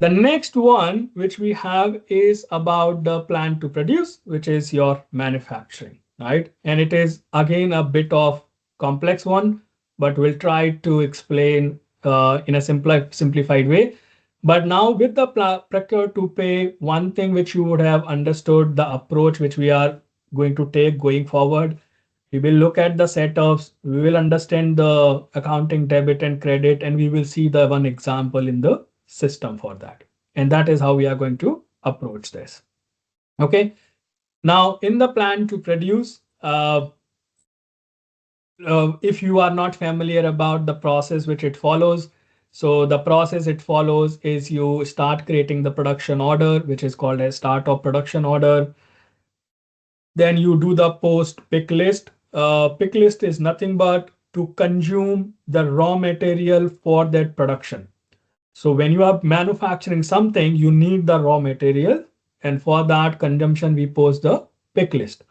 The next one which we have is about the plan to produce, which is your manufacturing, right? And it is again a bit of complex one, but we'll try to explain in a simplified way. But now with the procure to pay, one thing which you would have understood the approach which we are going to take going forward. We will look at the setups, we will understand the accounting debit and credit, and we will see the one example in the system for that. And that is how we are going to approach this. Okay. Now, in the plan to produce, if you are not familiar about the process which it follows, so the process it follows is you start creating the production order, which is called a start of production order. Then you do the post pick list. Pick list is nothing but to consume the raw material for that production. So when you are manufacturing something, you need the raw material. And for that consumption, we post the pick list.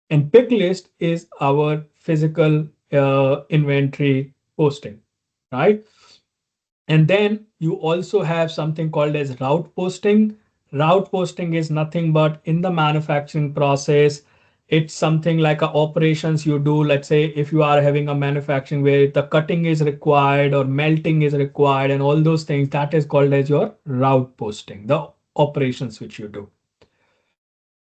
And pick list is our physical inventory posting, right? And then you also have something called as route posting. Route posting is nothing but in the manufacturing process. It's something like a operations you do. Let's say if you are having a manufacturing where the cutting is required or melting is required and all those things, that is called as your route posting, the operations which you do.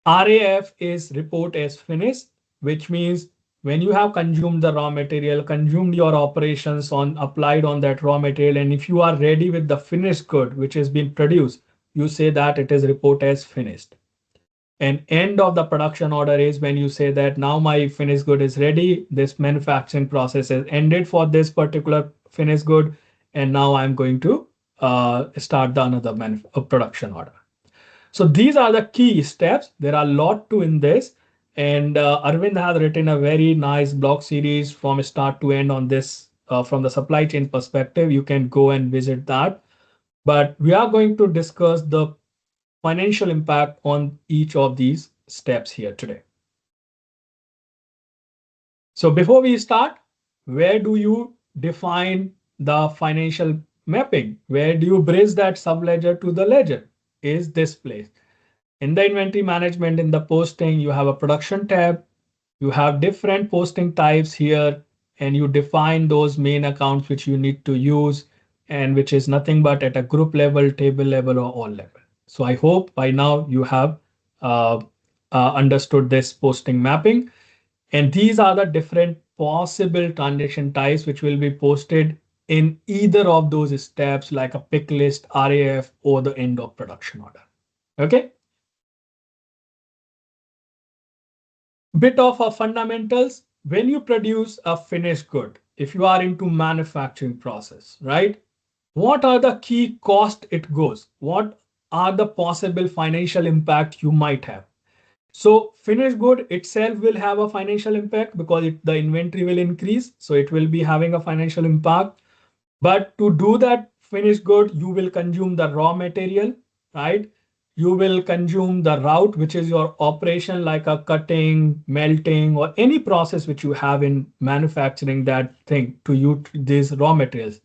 RAF is report as finished, which means when you have consumed the raw material, consumed your operations on applied on that raw material, and if you are ready with the finished good which has been produced, you say that it is report as finished. And end of the production order is when you say that now my finished good is ready, this manufacturing process has ended for this particular finished good, and now I'm going to start the another production order. So these are the key steps. There are a lot to in this. And Arvind has written a very nice blog series from start to end on this from the supply chain perspective. You can go and visit that. But we are going to discuss the financial impact on each of these steps here today. So before we start, where do you define the financial mapping? Where do you bridge that subledger to the ledger? Is this place. In the inventory management, in the posting, you have a production tab. You have different posting types here, and you define those main accounts which you need to use, and which is nothing but at a group level, table level, or all level. So I hope by now you have understood this posting mapping. And these are the different possible transaction types which will be posted in either of those steps, like a pick list, RAF, or the end of production order. Okay. Bit of a fundamentals. When you produce a finished good, if you are into manufacturing process, right? What are the key cost it goes? What are the possible financial impact you might have? So finished good itself will have a financial impact because the inventory will increase. So it will be having a financial impact. But to do that finished good, you will consume the raw material, right? You will consume the route, which is your operation, like a cutting, melting, or any process which you have in manufacturing that thing to use these raw materials.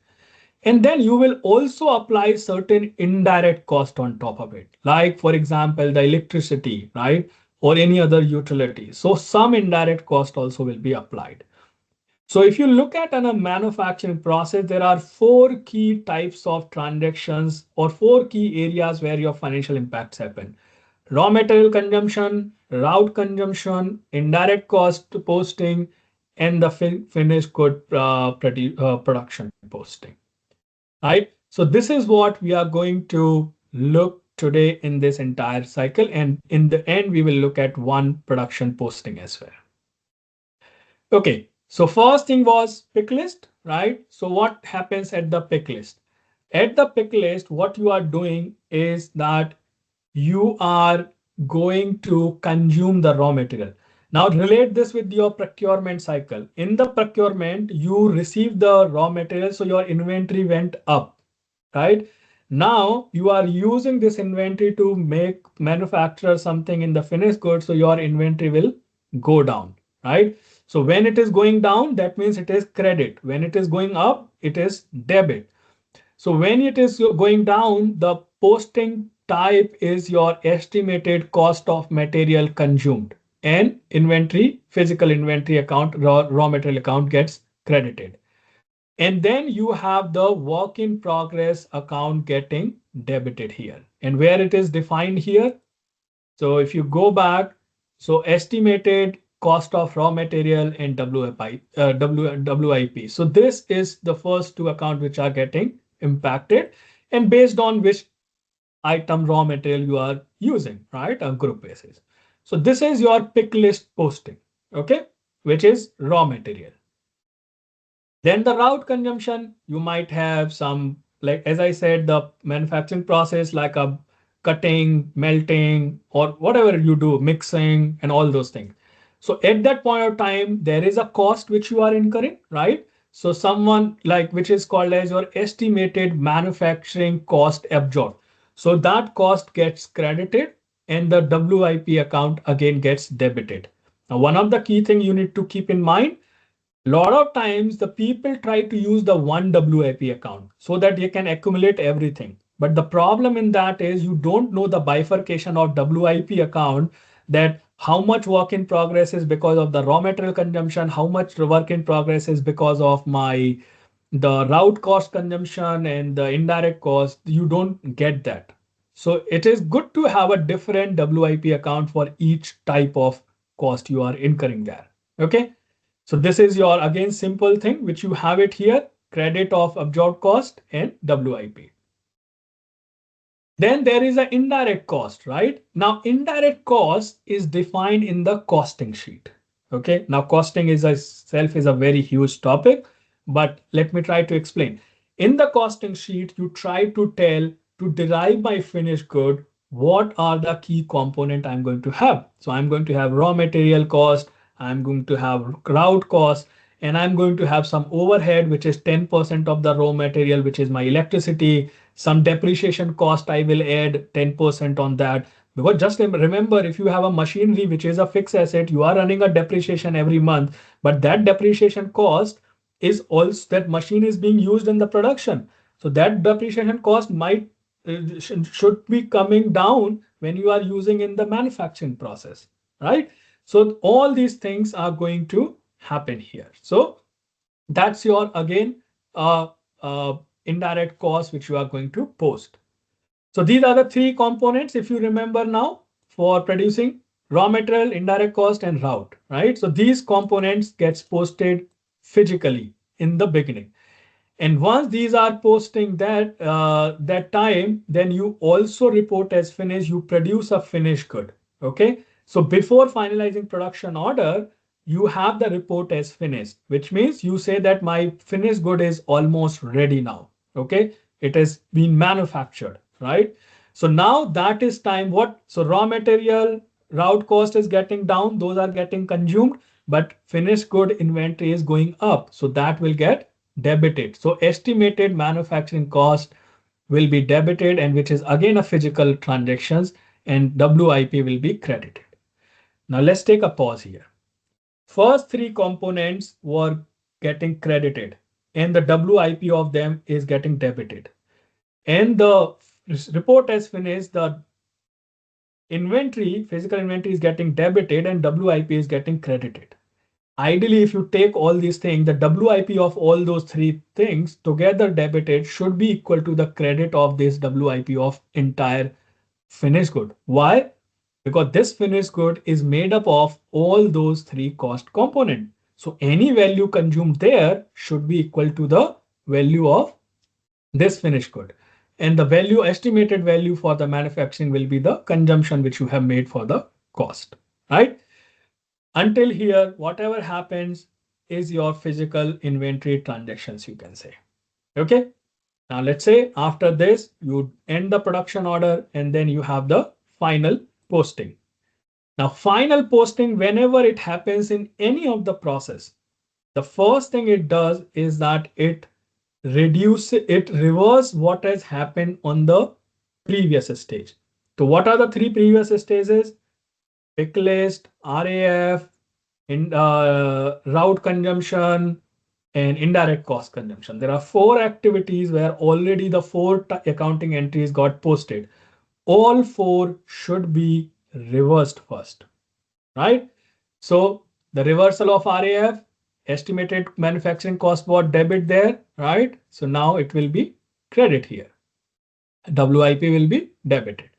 And then you will also apply certain indirect cost on top of it, like, for example, the electricity, right? Or any other utility. So some indirect cost also will be applied. So if you look at a manufacturing process, there are four key types of transactions or four key areas where your financial impacts happen. Raw material consumption, route consumption, indirect cost posting, and the finished good production posting. Right? So this is what we are going to look today in this entire cycle. And in the end, we will look at one production posting as well. Okay, so first thing was pick list, right? So what happens at the pick list? At the pick list, what you are doing is that you are going to consume the raw material. Now relate this with your procurement cycle. In the procurement, you receive the raw material, so your inventory went up, right? Now you are using this inventory to make manufacture something in the finished goods, so your inventory will go down, right? So when it is going down, that means it is credit. When it is going up, it is debit. So when it is going down, the posting type is your estimated cost of material consumed, and inventory, physical inventory account, raw material account gets credited. And then you have the work in progress account getting debited here. And where it is defined here, so if you go back, so estimated cost of raw material and WIP. So this is the first two accounts which are getting impacted, and based on which item raw material you are using, right? On group basis. So this is your pick list posting, okay, which is raw material. Then the route consumption, you might have some, like as I said, the manufacturing process like a cutting, melting, or whatever you do, mixing and all those things. So at that point of time, there is a cost which you are incurring, right? So someone like which is called as your estimated manufacturing cost absorbed. So that cost gets credited and the WIP account again gets debited. Now, one of the key thing you need to keep in mind, lot of times the people try to use the one WIP account so that you can accumulate everything. But the problem in that is you don't know the bifurcation of WIP account, that how much work in progress is because of the raw material consumption, how much work in progress is because of my the route cost consumption and the indirect cost. You don't get that. So it is good to have a different WIP account for each type of cost you are incurring there. Okay. So this is your again simple thing which you have it here, credit of absorbed cost and WIP. Then there is an indirect cost, right? Now indirect cost is defined in the costing sheet. Okay, now costing is itself is a very huge topic, but let me try to explain. In the costing sheet, you try to tell to derive my finished good, what are the key component I'm going to have. So I'm going to have raw material cost, I'm going to have route cost, and I'm going to have some overhead, which is 10% of the raw material, which is my electricity, some depreciation cost. I will add 10% on that. Because just remember, if you have a machinery, which is a fixed asset, you are running a depreciation every month, but that depreciation cost is also that machine is being used in the production. So that depreciation cost might should be coming down when you are using in the manufacturing process, right? So all these things are going to happen here. So that's your again uh, uh, indirect cost which you are going to post. So these are the three components, if you remember now, for producing raw material, indirect cost, and route, right? So these components gets posted physically in the beginning. And once these are posting that time, then you also report as finished. You produce a finished good. Okay. So before finalizing production order, you have the report as finished, which means you say that my finished good is almost ready now. Okay. It has been manufactured, right? So now that is time what? So raw material, route cost is getting down. Those are getting consumed, but finished good inventory is going up. So that will get debited. So estimated manufacturing cost will be debited, and which is again a physical transactions, and WIP will be credited. Now let's take a pause here. First three components were getting credited and the WIP of them is getting debited. And the report as finished, the inventory, physical inventory is getting debited and WIP is getting credited. Ideally, if you take all these things, the WIP of all those three things together debited should be equal to the credit of this WIP of entire finished good. Why? Because this finished good is made up of all those three cost components. So any value consumed there should be equal to the value of this finished good. And the value, estimated value for the manufacturing will be the consumption which you have made for the cost, right? Until here, whatever happens is your physical inventory transactions, you can say. Okay. Now let's say after this, you end the production order and then you have the final posting. Now, final posting, whenever it happens in any of the process, the first thing it does is that it reverse what has happened on the previous stage. So what are the three previous stages? Pick list, RAF, in route consumption, and indirect cost consumption. There are four activities where already the four accounting entries got posted. All four should be reversed first, right? So the reversal of RAF, estimated manufacturing cost was debit there, right? So now it will be credit here. WIP will be debited.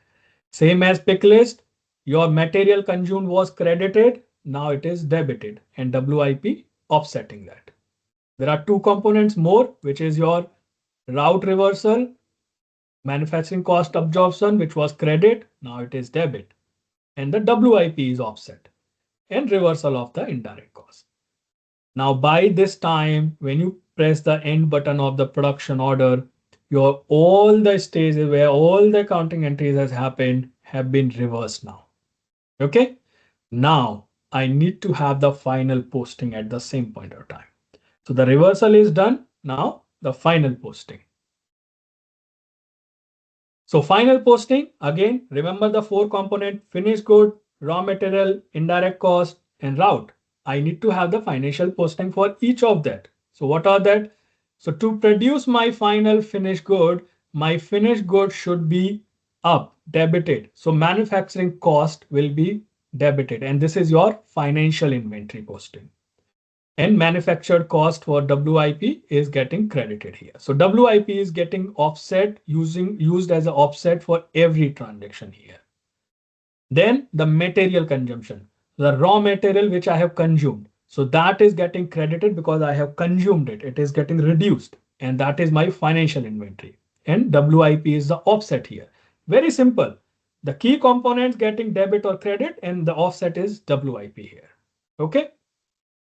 Same as pick list, your material consumed was credited, now it is debited, and WIP offsetting that. There are two components more, which is your route reversal, manufacturing cost absorption, which was credit, now it is debit, and the WIP is offset, and reversal of the indirect cost. Now, by this time, when you press the end button of the production order, your all the stages where all the accounting entries has happened have been reversed now. Okay. Now I need to have the final posting at the same point of time. So the reversal is done. Now the final posting. So final posting, again, remember the four component: finished good, raw material, indirect cost, and route. I need to have the financial posting for each of that. So what are that? So to produce my final finished good, my finished good should be up, debited. So manufacturing cost will be debited. And this is your financial inventory posting. And manufactured cost for WIP is getting credited here. So WIP is getting offset used as an offset for every transaction here. Then the material consumption, the raw material which I have consumed. So that is getting credited because I have consumed it. It is getting reduced, and that is my financial inventory. And WIP is the offset here. Very simple. The key components getting debit or credit, and the offset is WIP here. Okay.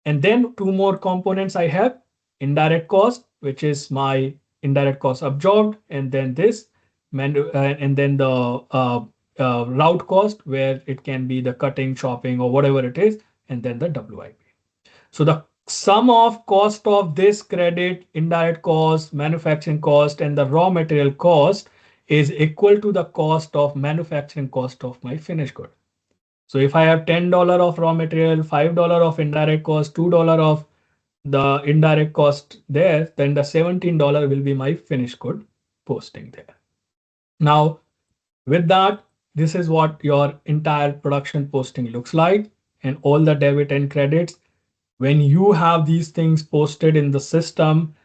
And then two more components I have: indirect cost, which is my indirect cost absorbed, and then this, and then the route cost, where it can be the cutting, chopping, or whatever it is, and then the WIP. So the sum of cost of this credit, indirect cost, manufacturing cost, and the raw material cost is equal to the cost of manufacturing cost of my finished good. So if I have $10 of raw material, $5 of indirect cost, $2 of the indirect cost there, then the $17 will be my finished good posting there. Now, with that, this is what your entire production posting looks like, and all the debit and credits. When you have these things posted in the system,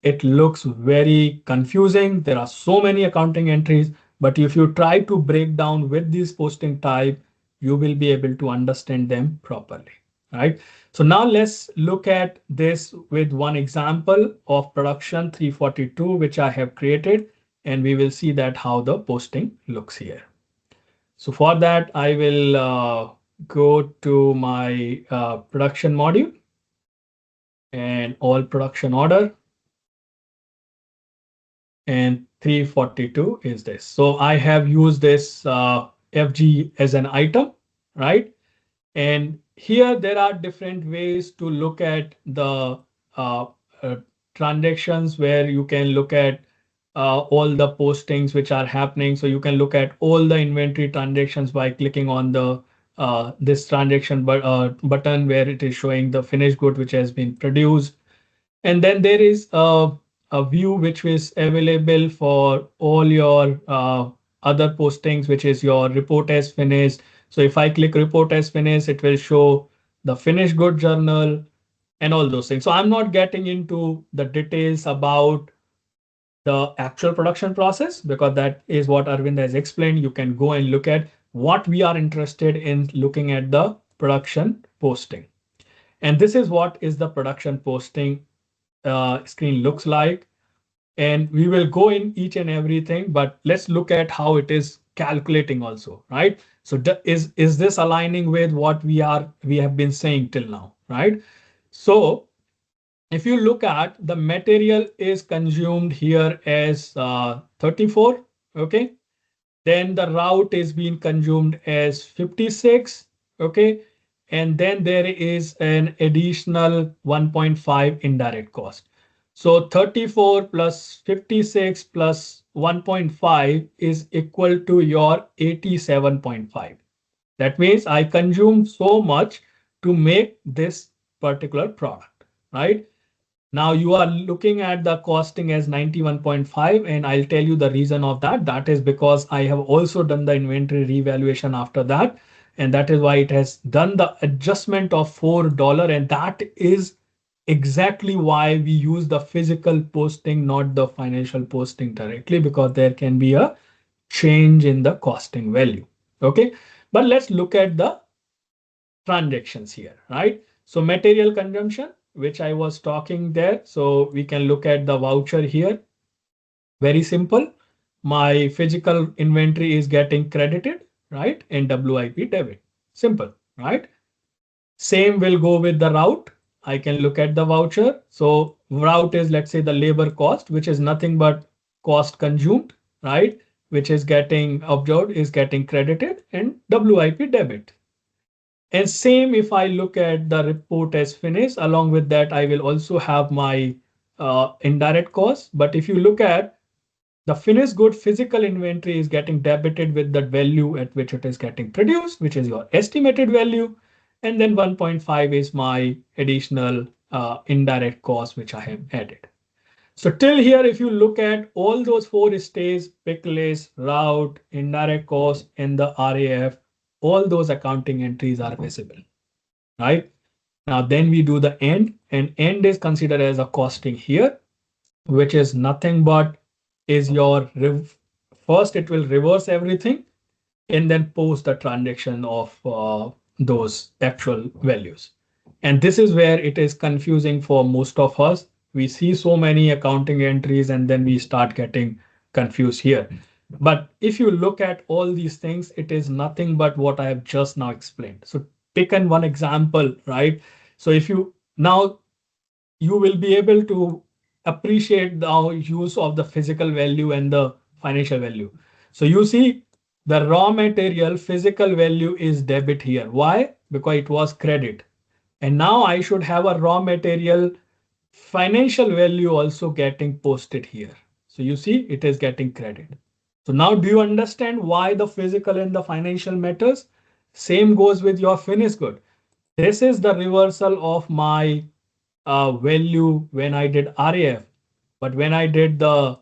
it looks very confusing. There are so many accounting entries, but if you try to break down with this posting type, you will be able to understand them properly, right? So now let's look at this with one example of production 342, which I have created, and we will see that how the posting looks here. So for that, I will go to my production module and all production order. And 342 is this. So I have used this FG as an item, right? And here there are different ways to look at the uh, uh, transactions, where you can look at all the postings which are happening. So you can look at all the inventory transactions by clicking on the this transaction button, where it is showing the finished good which has been produced. And then there is a view which is available for all your other postings, which is your report as finished. So if I click report as finished, it will show the finished good journal and all those things. So I'm not getting into the details about the actual production process, because that is what Arvind has explained. You can go and look at what we are interested in, looking at the production posting. And this is what is the production posting screen looks like. And we will go in each and everything, but let's look at how it is calculating also, right? So is this aligning with what we have been saying till now, right? So if you look at the material is consumed here as 34, okay? Then the route is being consumed as 56, okay? And then there is an additional 1.5 indirect cost. So 34 plus 56 plus 1.5 is equal to your 87.5. That means I consumed so much to make this particular product, right? Now you are looking at the costing as 91.5, and I'll tell you the reason of that. That is because I have also done the inventory revaluation after that, and that is why it has done the adjustment of $4, and that is exactly why we use the physical posting, not the financial posting directly, because there can be a change in the costing value. Okay, but let's look at the transactions here, right? So material consumption, which I was talking there. So we can look at the voucher here. Very simple. My physical inventory is getting credited, right? And WIP debit. Simple, right? Same will go with the route. I can look at the voucher. So route is, let's say, the labor cost, which is nothing but cost consumed, right? Which is getting observed, is getting credited, and WIP debit. And same if I look at the report as finished, along with that, I will also have my indirect costs. But if you look at the finished good physical inventory is getting debited with the value at which it is getting produced, which is your estimated value. And then 1.5 is my additional indirect cost, which I have added. So till here, if you look at all those four stays, pick list, route, indirect cost, and the RAF, all those accounting entries are visible, right? Now, then we do the end, and end is considered as a costing here, which is nothing but is your first, it will reverse everything and then post the transaction of those actual values. And this is where it is confusing for most of us. We see so many accounting entries and then we start getting confused here. But if you look at all these things, it is nothing but what I have just now explained. So pick one example, right? So if you now you will be able to appreciate the use of the physical value and the financial value. So you see the raw material physical value is debit here. Why? Because it was credit. And now I should have a raw material financial value also getting posted here. So you see it is getting credit. So now do you understand why the physical and the financial matters? Same goes with your finished good. This is the reversal of my value when I did RAF. But when I did the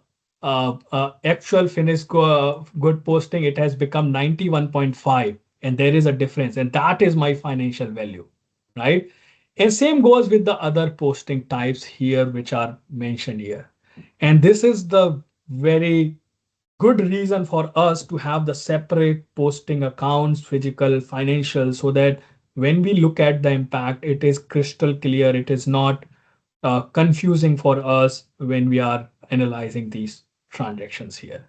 actual finished good posting, it has become 91.5. And there is a difference. And that is my financial value, right? And same goes with the other posting types here, which are mentioned here. And this is the very good reason for us to have the separate posting accounts, physical, financial, so that when we look at the impact, it is crystal clear. It is not confusing for us when we are analyzing these transactions here.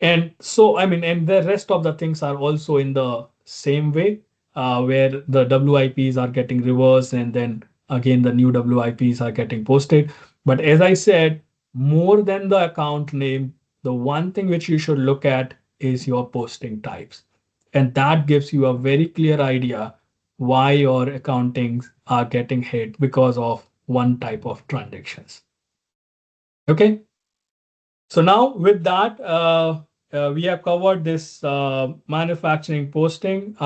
And so, I mean, and the rest of the things are also in the same way, where the WIPs are getting reversed and then again the new WIPs are getting posted. But as I said, more than the account name, the one thing which you should look at is your posting types. And that gives you a very clear idea why your accountings are getting hit because of one type of transactions. Okay. So now with that, we have covered this manufacturing posting.